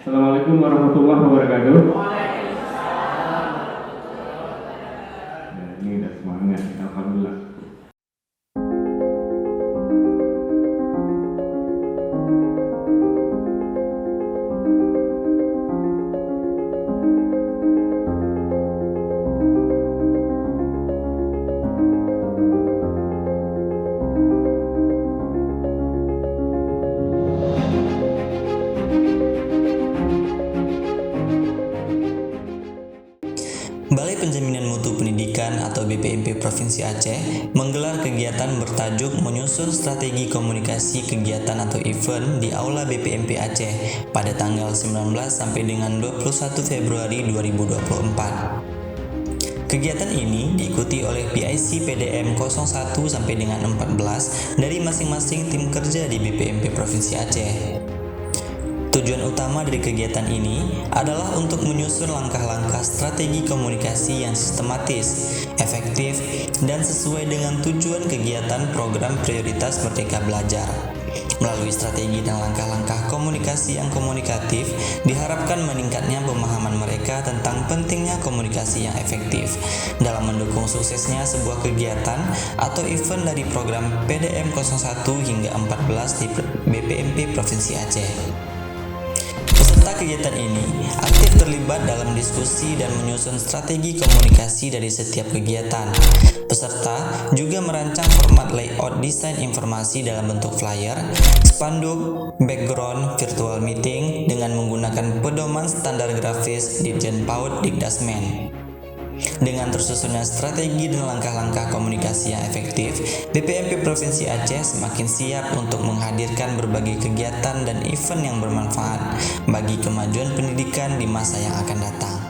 Assalamualaikum warahmatullahi wabarakatuh. Ya, ini udah semangat, alhamdulillah. Balai Penjaminan Mutu Pendidikan atau BPMP Provinsi Aceh menggelar kegiatan bertajuk menyusun strategi komunikasi kegiatan atau event di Aula BPMP Aceh pada tanggal 19 sampai dengan 21 Februari 2024. Kegiatan ini diikuti oleh PIC PDM 01 sampai dengan 14 dari masing-masing tim kerja di BPMP Provinsi Aceh. Tujuan utama dari kegiatan ini adalah untuk menyusun langkah-langkah strategi komunikasi yang sistematis, efektif, dan sesuai dengan tujuan kegiatan program prioritas Merdeka Belajar. Melalui strategi dan langkah-langkah komunikasi yang komunikatif, diharapkan meningkatnya pemahaman mereka tentang pentingnya komunikasi yang efektif dalam mendukung suksesnya sebuah kegiatan atau event dari program PDM 01 hingga 14 di BPMP Provinsi Aceh. Peserta kegiatan ini aktif terlibat dalam diskusi dan menyusun strategi komunikasi dari setiap kegiatan. Peserta juga merancang format layout desain informasi dalam bentuk flyer, spanduk, background, virtual meeting dengan menggunakan pedoman standar grafis Ditjen PAUD Dikdasmen. Dengan tersusunnya strategi dan langkah-langkah komunikasi yang efektif, BPMP Provinsi Aceh semakin siap untuk menghadirkan berbagai kegiatan dan event yang bermanfaat bagi kemajuan pendidikan di masa yang akan datang.